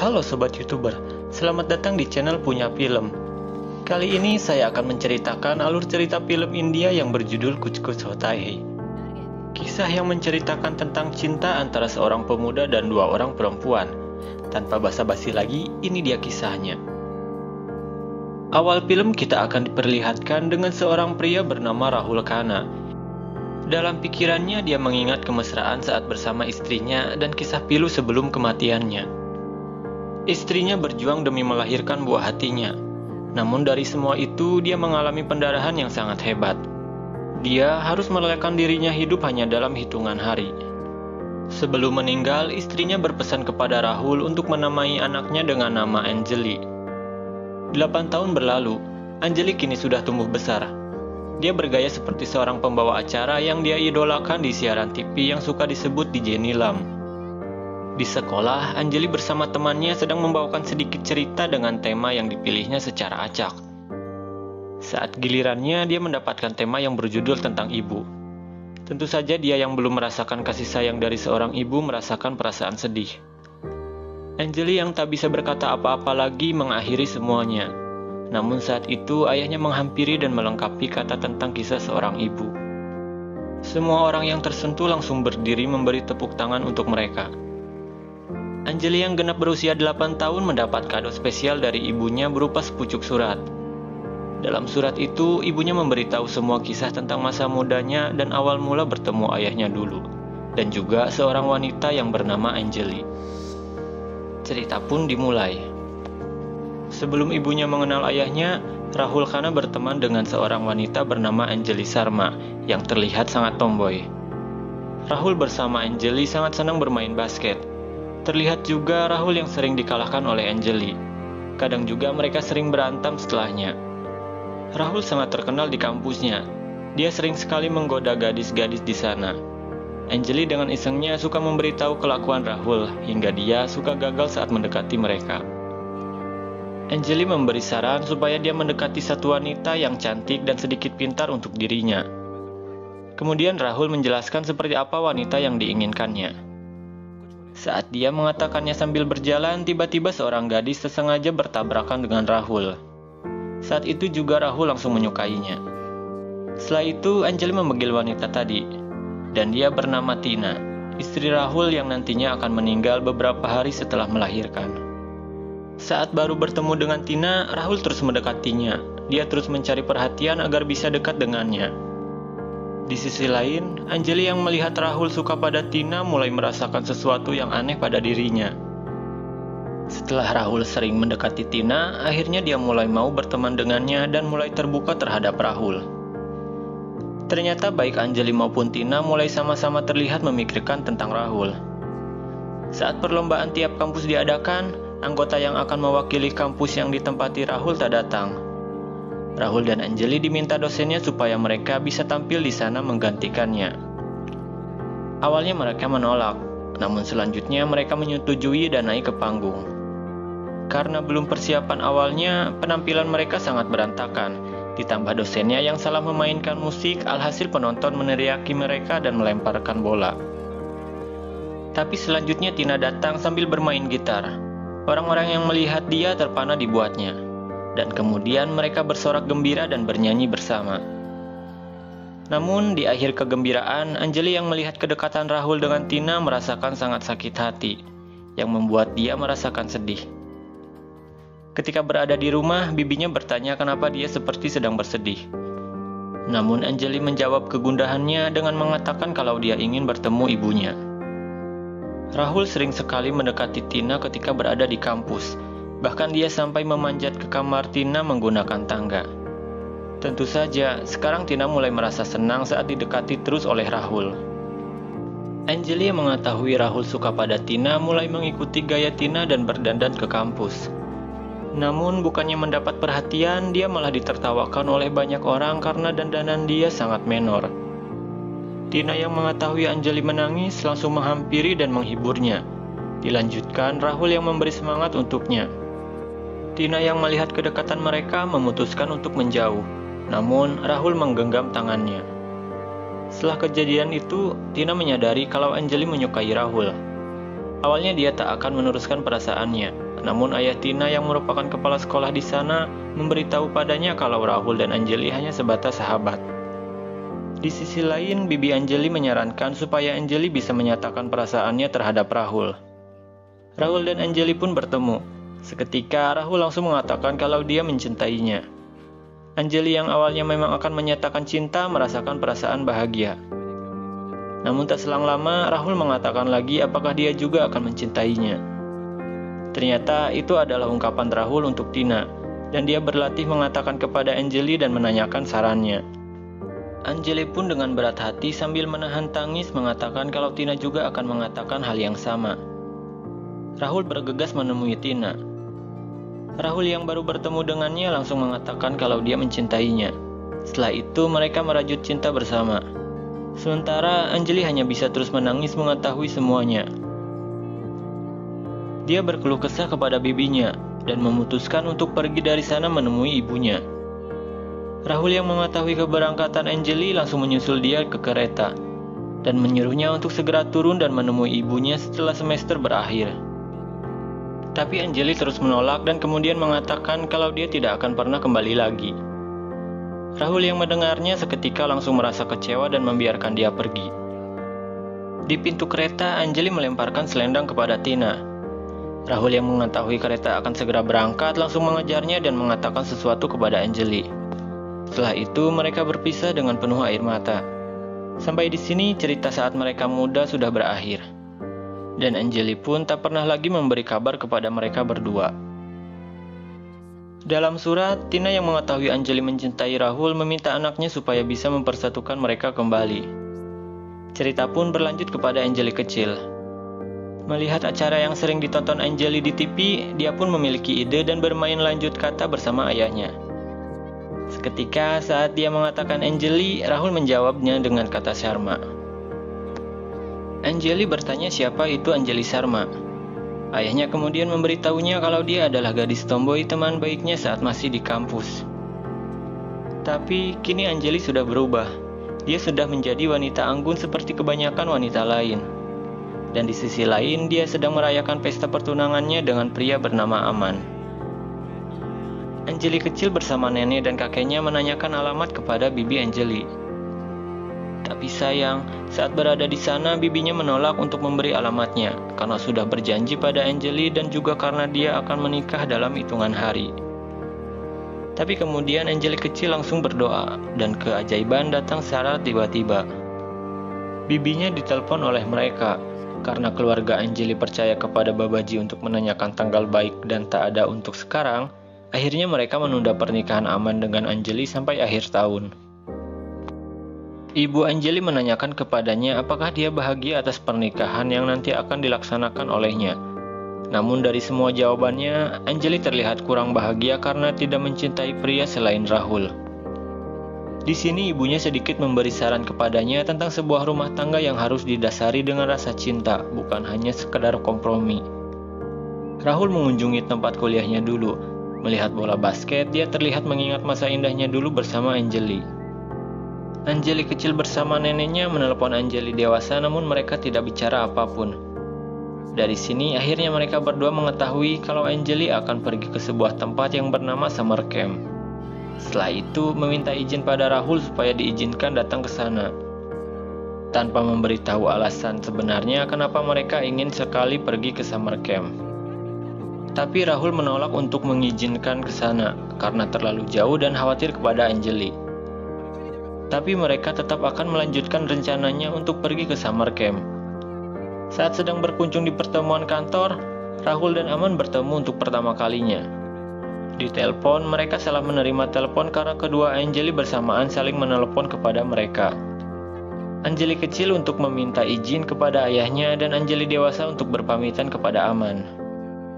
Halo Sobat YouTuber, selamat datang di channel Punya Film. Kali ini saya akan menceritakan alur cerita film India yang berjudul Kuch Kuch Hota Hai. Kisah yang menceritakan tentang cinta antara seorang pemuda dan dua orang perempuan. Tanpa basa-basi lagi, ini dia kisahnya. Awal film kita akan diperlihatkan dengan seorang pria bernama Rahul Khanna. Dalam pikirannya dia mengingat kemesraan saat bersama istrinya dan kisah pilu sebelum kematiannya. Istrinya berjuang demi melahirkan buah hatinya. Namun dari semua itu dia mengalami pendarahan yang sangat hebat. Dia harus merelakan dirinya hidup hanya dalam hitungan hari. Sebelum meninggal, istrinya berpesan kepada Rahul untuk menamai anaknya dengan nama Anjali. 8 tahun berlalu, Anjali kini sudah tumbuh besar. Dia bergaya seperti seorang pembawa acara yang dia idolakan di siaran TV yang suka disebut DJ Nilam. Di sekolah, Anjali bersama temannya sedang membawakan sedikit cerita dengan tema yang dipilihnya secara acak. Saat gilirannya, dia mendapatkan tema yang berjudul tentang ibu. Tentu saja dia yang belum merasakan kasih sayang dari seorang ibu merasakan perasaan sedih. Anjali yang tak bisa berkata apa-apa lagi mengakhiri semuanya. Namun saat itu ayahnya menghampiri dan melengkapi kata tentang kisah seorang ibu. Semua orang yang tersentuh langsung berdiri memberi tepuk tangan untuk mereka. Anjali yang genap berusia 8 tahun mendapat kado spesial dari ibunya berupa sepucuk surat. Dalam surat itu, ibunya memberitahu semua kisah tentang masa mudanya dan awal mula bertemu ayahnya dulu, dan juga seorang wanita yang bernama Anjali. Cerita pun dimulai. Sebelum ibunya mengenal ayahnya, Rahul Khanna berteman dengan seorang wanita bernama Anjali Sharma yang terlihat sangat tomboy. Rahul bersama Anjali sangat senang bermain basket. Terlihat juga Rahul yang sering dikalahkan oleh Anjali. Kadang juga mereka sering berantem setelahnya. Rahul sangat terkenal di kampusnya. Dia sering sekali menggoda gadis-gadis di sana. Anjali dengan isengnya suka memberitahu kelakuan Rahul hingga dia suka gagal saat mendekati mereka. Anjali memberi saran supaya dia mendekati satu wanita yang cantik dan sedikit pintar untuk dirinya. Kemudian Rahul menjelaskan seperti apa wanita yang diinginkannya. Saat dia mengatakannya sambil berjalan, tiba-tiba seorang gadis tersengaja bertabrakan dengan Rahul. Saat itu juga Rahul langsung menyukainya. Setelah itu, Anjali memanggil wanita tadi, dan dia bernama Tina, istri Rahul yang nantinya akan meninggal beberapa hari setelah melahirkan. Saat baru bertemu dengan Tina, Rahul terus mendekatinya. Dia terus mencari perhatian agar bisa dekat dengannya. Di sisi lain, Anjali yang melihat Rahul suka pada Tina mulai merasakan sesuatu yang aneh pada dirinya. Setelah Rahul sering mendekati Tina, akhirnya dia mulai mau berteman dengannya dan mulai terbuka terhadap Rahul. Ternyata baik Anjali maupun Tina mulai sama-sama terlihat memikirkan tentang Rahul. Saat perlombaan tiap kampus diadakan, anggota yang akan mewakili kampus yang ditempati Rahul tak datang. Rahul dan Anjali diminta dosennya supaya mereka bisa tampil di sana menggantikannya. Awalnya mereka menolak, namun selanjutnya mereka menyetujui dan naik ke panggung. Karena belum persiapan awalnya, penampilan mereka sangat berantakan. Ditambah dosennya yang salah memainkan musik, alhasil penonton meneriaki mereka dan melemparkan bola. Tapi selanjutnya Tina datang sambil bermain gitar. Orang-orang yang melihat dia terpana dibuatnya. Dan kemudian mereka bersorak gembira dan bernyanyi bersama. Namun di akhir kegembiraan, Anjali yang melihat kedekatan Rahul dengan Tina merasakan sangat sakit hati, yang membuat dia merasakan sedih. Ketika berada di rumah, bibinya bertanya kenapa dia seperti sedang bersedih. Namun Anjali menjawab kegundahannya dengan mengatakan kalau dia ingin bertemu ibunya. Rahul sering sekali mendekati Tina ketika berada di kampus. Bahkan dia sampai memanjat ke kamar Tina menggunakan tangga. Tentu saja, sekarang Tina mulai merasa senang saat didekati terus oleh Rahul. Anjali yang mengetahui Rahul suka pada Tina mulai mengikuti gaya Tina dan berdandan ke kampus. Namun bukannya mendapat perhatian, dia malah ditertawakan oleh banyak orang karena dandanan dia sangat menor. Tina yang mengetahui Anjali menangis langsung menghampiri dan menghiburnya. Dilanjutkan Rahul yang memberi semangat untuknya. Tina yang melihat kedekatan mereka memutuskan untuk menjauh, namun Rahul menggenggam tangannya. Setelah kejadian itu, Tina menyadari kalau Anjali menyukai Rahul. Awalnya dia tak akan meneruskan perasaannya, Namun ayah Tina yang merupakan kepala sekolah di sana memberitahu padanya kalau Rahul dan Anjali hanya sebatas sahabat. Di sisi lain, Bibi Anjali menyarankan supaya Anjali bisa menyatakan perasaannya terhadap Rahul. Rahul dan Anjali pun bertemu. Seketika Rahul langsung mengatakan kalau dia mencintainya. Anjali yang awalnya memang akan menyatakan cinta merasakan perasaan bahagia. Namun tak selang lama Rahul mengatakan lagi apakah dia juga akan mencintainya. Ternyata itu adalah ungkapan Rahul untuk Tina, dan dia berlatih mengatakan kepada Anjali dan menanyakan sarannya. Anjali pun dengan berat hati sambil menahan tangis mengatakan kalau Tina juga akan mengatakan hal yang sama. Rahul bergegas menemui Tina. Rahul yang baru bertemu dengannya langsung mengatakan kalau dia mencintainya. Setelah itu mereka merajut cinta bersama. Sementara Anjali hanya bisa terus menangis mengetahui semuanya. Dia berkeluh kesah kepada bibinya dan memutuskan untuk pergi dari sana menemui ibunya. Rahul yang mengetahui keberangkatan Anjali langsung menyusul dia ke kereta dan menyuruhnya untuk segera turun dan menemui ibunya setelah semester berakhir. Tapi Anjali terus menolak dan kemudian mengatakan kalau dia tidak akan pernah kembali lagi. Rahul yang mendengarnya seketika langsung merasa kecewa dan membiarkan dia pergi. Di pintu kereta, Anjali melemparkan selendang kepada Tina. Rahul yang mengetahui kereta akan segera berangkat langsung mengejarnya dan mengatakan sesuatu kepada Anjali. Setelah itu mereka berpisah dengan penuh air mata. Sampai di sini cerita saat mereka muda sudah berakhir. Dan Anjali pun tak pernah lagi memberi kabar kepada mereka berdua. Dalam surat, Tina yang mengetahui Anjali mencintai Rahul meminta anaknya supaya bisa mempersatukan mereka kembali. Cerita pun berlanjut kepada Anjali kecil. Melihat acara yang sering ditonton Anjali di TV, dia pun memiliki ide dan bermain lanjut kata bersama ayahnya. Seketika saat dia mengatakan Anjali, Rahul menjawabnya dengan kata Sharma. Anjali bertanya siapa itu Anjali Sharma. Ayahnya kemudian memberitahunya kalau dia adalah gadis tomboy teman baiknya saat masih di kampus. Tapi kini Anjali sudah berubah. Dia sudah menjadi wanita anggun seperti kebanyakan wanita lain. Dan di sisi lain dia sedang merayakan pesta pertunangannya dengan pria bernama Aman. Anjali kecil bersama nenek dan kakeknya menanyakan alamat kepada bibi Anjali. Tapi sayang, saat berada di sana bibinya menolak untuk memberi alamatnya karena sudah berjanji pada Anjali dan juga karena dia akan menikah dalam hitungan hari. Tapi kemudian Anjali kecil langsung berdoa dan keajaiban datang secara tiba-tiba. Bibinya ditelepon oleh mereka. Karena keluarga Anjali percaya kepada Babaji untuk menanyakan tanggal baik dan tak ada untuk sekarang, akhirnya mereka menunda pernikahan Aman dengan Anjali sampai akhir tahun. Ibu Anjali menanyakan kepadanya apakah dia bahagia atas pernikahan yang nanti akan dilaksanakan olehnya. Namun dari semua jawabannya, Anjali terlihat kurang bahagia karena tidak mencintai pria selain Rahul. Di sini ibunya sedikit memberi saran kepadanya tentang sebuah rumah tangga yang harus didasari dengan rasa cinta, bukan hanya sekedar kompromi. Rahul mengunjungi tempat kuliahnya dulu. Melihat bola basket, dia terlihat mengingat masa indahnya dulu bersama Anjali. Anjali kecil bersama neneknya menelepon Anjali dewasa namun mereka tidak bicara apapun. Dari sini akhirnya mereka berdua mengetahui kalau Anjali akan pergi ke sebuah tempat yang bernama Summer Camp. Setelah itu meminta izin pada Rahul supaya diizinkan datang ke sana. Tanpa memberitahu alasan sebenarnya kenapa mereka ingin sekali pergi ke Summer Camp. Tapi Rahul menolak untuk mengizinkan ke sana karena terlalu jauh dan khawatir kepada Anjali. Tapi mereka tetap akan melanjutkan rencananya untuk pergi ke Summer Camp. Saat sedang berkunjung di pertemuan kantor, Rahul dan Aman bertemu untuk pertama kalinya. Di telepon, mereka salah menerima telepon karena kedua Anjali bersamaan saling menelepon kepada mereka. Anjali kecil untuk meminta izin kepada ayahnya dan Anjali dewasa untuk berpamitan kepada Aman.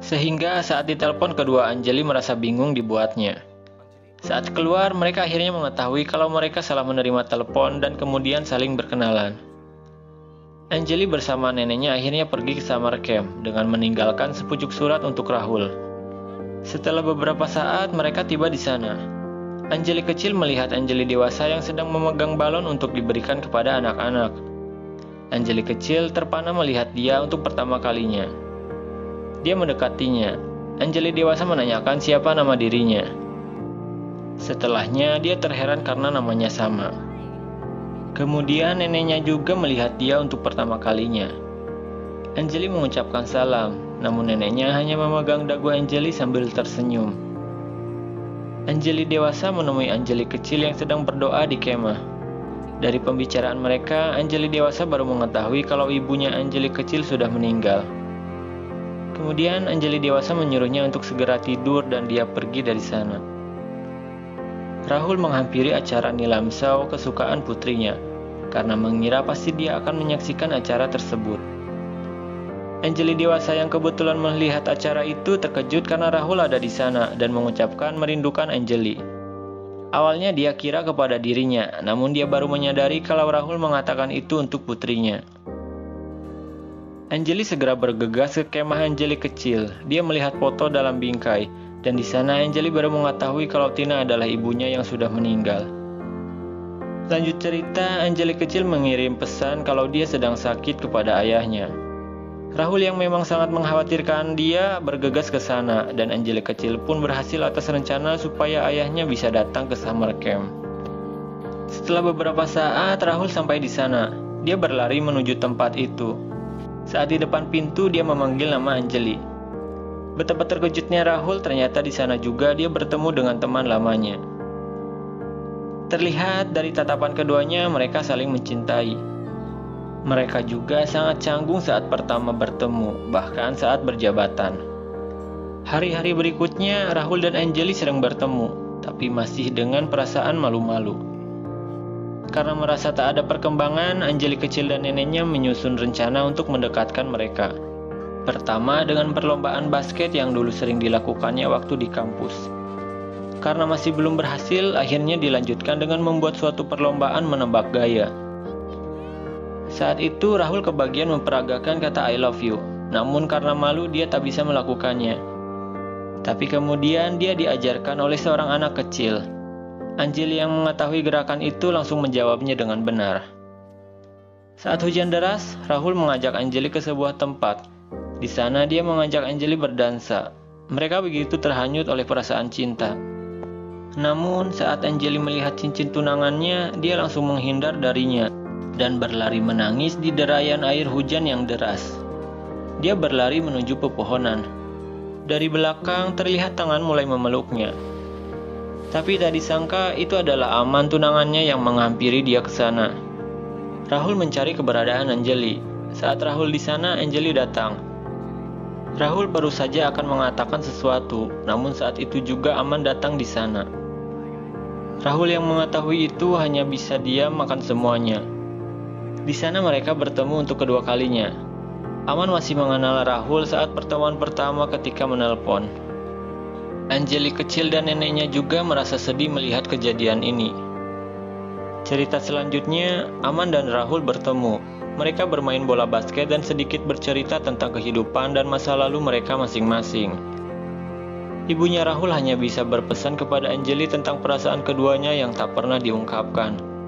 Sehingga saat ditelepon kedua Anjali merasa bingung dibuatnya. Saat keluar, mereka akhirnya mengetahui kalau mereka salah menerima telepon dan kemudian saling berkenalan. Anjali bersama neneknya akhirnya pergi ke Summer Camp dengan meninggalkan sepucuk surat untuk Rahul. Setelah beberapa saat, mereka tiba di sana. Anjali kecil melihat Anjali dewasa yang sedang memegang balon untuk diberikan kepada anak-anak. Anjali kecil terpana melihat dia untuk pertama kalinya. Dia mendekatinya, Anjali dewasa menanyakan siapa nama dirinya. Setelahnya dia terheran karena namanya sama. Kemudian neneknya juga melihat dia untuk pertama kalinya. Anjali mengucapkan salam, namun neneknya hanya memegang dagu Anjali sambil tersenyum. Anjali dewasa menemui Anjali kecil yang sedang berdoa di kemah. Dari pembicaraan mereka, Anjali dewasa baru mengetahui kalau ibunya Anjali kecil sudah meninggal. Kemudian Anjali dewasa menyuruhnya untuk segera tidur dan dia pergi dari sana. Rahul menghampiri acara Nilamsau kesukaan putrinya, karena mengira pasti dia akan menyaksikan acara tersebut. Anjali dewasa yang kebetulan melihat acara itu terkejut karena Rahul ada di sana dan mengucapkan merindukan Anjali. Awalnya dia kira kepada dirinya, namun dia baru menyadari kalau Rahul mengatakan itu untuk putrinya. Anjali segera bergegas ke kemah Anjali kecil. Dia melihat foto dalam bingkai, dan di sana Anjali baru mengetahui kalau Tina adalah ibunya yang sudah meninggal. Lanjut cerita, Anjali kecil mengirim pesan kalau dia sedang sakit kepada ayahnya. Rahul yang memang sangat mengkhawatirkan dia bergegas ke sana, dan Anjali kecil pun berhasil atas rencana supaya ayahnya bisa datang ke summer camp. Setelah beberapa saat, Rahul sampai di sana. Dia berlari menuju tempat itu. Saat di depan pintu, dia memanggil nama Anjali. Betapa terkejutnya Rahul, ternyata di sana juga dia bertemu dengan teman lamanya. Terlihat dari tatapan keduanya, mereka saling mencintai. Mereka juga sangat canggung saat pertama bertemu, bahkan saat berjabatan. Hari-hari berikutnya, Rahul dan Anjali sering bertemu, tapi masih dengan perasaan malu-malu. Karena merasa tak ada perkembangan, Anjali kecil dan neneknya menyusun rencana untuk mendekatkan mereka. Pertama dengan perlombaan basket yang dulu sering dilakukannya waktu di kampus. Karena masih belum berhasil, akhirnya dilanjutkan dengan membuat suatu perlombaan menebak gaya. Saat itu Rahul kebagian memperagakan kata I love you, namun karena malu dia tak bisa melakukannya. Tapi kemudian dia diajarkan oleh seorang anak kecil. Anjali yang mengetahui gerakan itu langsung menjawabnya dengan benar. Saat hujan deras, Rahul mengajak Anjali ke sebuah tempat. Di sana dia mengajak Anjali berdansa. Mereka begitu terhanyut oleh perasaan cinta. Namun saat Anjali melihat cincin tunangannya, dia langsung menghindar darinya dan berlari menangis di derayan air hujan yang deras. Dia berlari menuju pepohonan. Dari belakang terlihat tangan mulai memeluknya. Tapi tak disangka itu adalah Aman tunangannya yang menghampiri dia ke sana. Rahul mencari keberadaan Anjali. Saat Rahul di sana, Anjali datang. Rahul baru saja akan mengatakan sesuatu, namun saat itu juga Aman datang di sana. Rahul yang mengetahui itu hanya bisa diam makan semuanya. Di sana mereka bertemu untuk kedua kalinya. Aman masih mengenal Rahul saat pertemuan pertama ketika menelpon. Anjali kecil dan neneknya juga merasa sedih melihat kejadian ini. Cerita selanjutnya, Aman dan Rahul bertemu. Mereka bermain bola basket dan sedikit bercerita tentang kehidupan dan masa lalu mereka masing-masing. Ibunya Rahul hanya bisa berpesan kepada Anjali tentang perasaan keduanya yang tak pernah diungkapkan.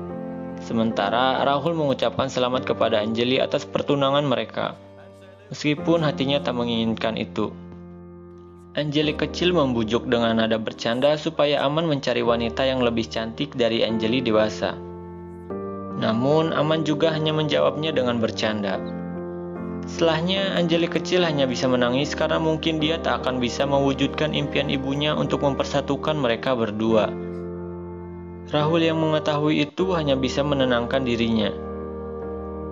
Sementara Rahul mengucapkan selamat kepada Anjali atas pertunangan mereka, meskipun hatinya tak menginginkan itu. Anjali kecil membujuk dengan nada bercanda supaya Aman mencari wanita yang lebih cantik dari Anjali dewasa. Namun Aman juga hanya menjawabnya dengan bercanda. Setelahnya Anjali kecil hanya bisa menangis karena mungkin dia tak akan bisa mewujudkan impian ibunya untuk mempersatukan mereka berdua. Rahul yang mengetahui itu hanya bisa menenangkan dirinya.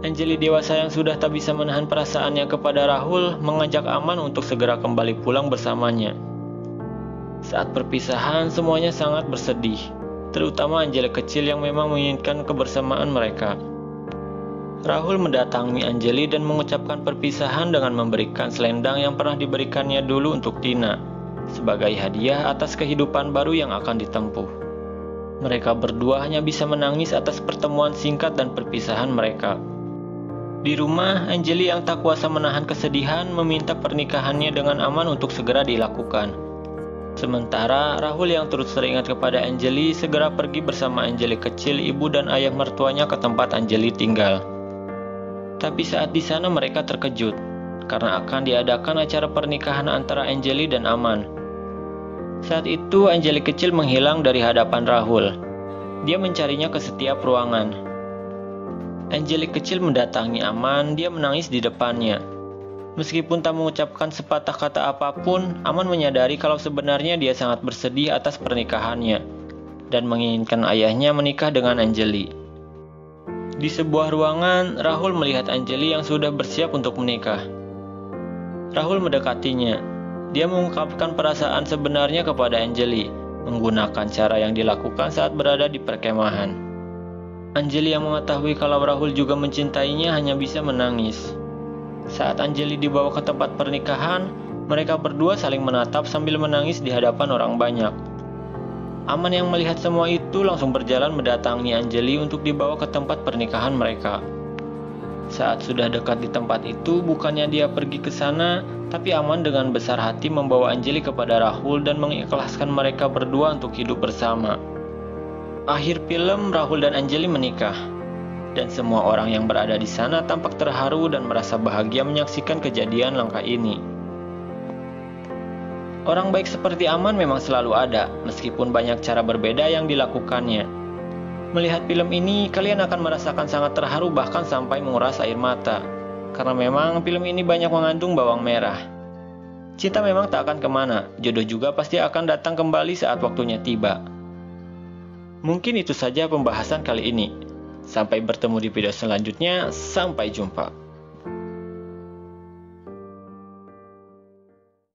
Anjali dewasa yang sudah tak bisa menahan perasaannya kepada Rahul mengajak Aman untuk segera kembali pulang bersamanya. Saat perpisahan semuanya sangat bersedih, terutama Anjali kecil yang memang menginginkan kebersamaan mereka. Rahul mendatangi Anjali dan mengucapkan perpisahan dengan memberikan selendang yang pernah diberikannya dulu untuk Tina, sebagai hadiah atas kehidupan baru yang akan ditempuh. Mereka berdua hanya bisa menangis atas pertemuan singkat dan perpisahan mereka. Di rumah, Anjali yang tak kuasa menahan kesedihan meminta pernikahannya dengan Aman untuk segera dilakukan. Sementara Rahul yang terus teringat kepada Anjali segera pergi bersama Anjali kecil, ibu dan ayah mertuanya ke tempat Anjali tinggal. Tapi saat di sana mereka terkejut, karena akan diadakan acara pernikahan antara Anjali dan Aman. Saat itu Anjali kecil menghilang dari hadapan Rahul. Dia mencarinya ke setiap ruangan. Anjali kecil mendatangi Aman, dia menangis di depannya. Meskipun tak mengucapkan sepatah kata apapun, Aman menyadari kalau sebenarnya dia sangat bersedih atas pernikahannya dan menginginkan ayahnya menikah dengan Anjali. Di sebuah ruangan, Rahul melihat Anjali yang sudah bersiap untuk menikah. Rahul mendekatinya. Dia mengungkapkan perasaan sebenarnya kepada Anjali, menggunakan cara yang dilakukan saat berada di perkemahan. Anjali yang mengetahui kalau Rahul juga mencintainya hanya bisa menangis. Saat Anjali dibawa ke tempat pernikahan, mereka berdua saling menatap sambil menangis di hadapan orang banyak. Aman yang melihat semua itu langsung berjalan mendatangi Anjali untuk dibawa ke tempat pernikahan mereka. Saat sudah dekat di tempat itu, bukannya dia pergi ke sana, tapi Aman dengan besar hati membawa Anjali kepada Rahul dan mengikhlaskan mereka berdua untuk hidup bersama. Akhir film, Rahul dan Anjali menikah, dan semua orang yang berada di sana tampak terharu dan merasa bahagia menyaksikan kejadian langka ini. Orang baik seperti Aman memang selalu ada, meskipun banyak cara berbeda yang dilakukannya. Melihat film ini, kalian akan merasakan sangat terharu bahkan sampai menguras air mata. Karena memang film ini banyak mengandung bawang merah. Cinta memang tak akan kemana, jodoh juga pasti akan datang kembali saat waktunya tiba. Mungkin itu saja pembahasan kali ini. Sampai bertemu di video selanjutnya, sampai jumpa.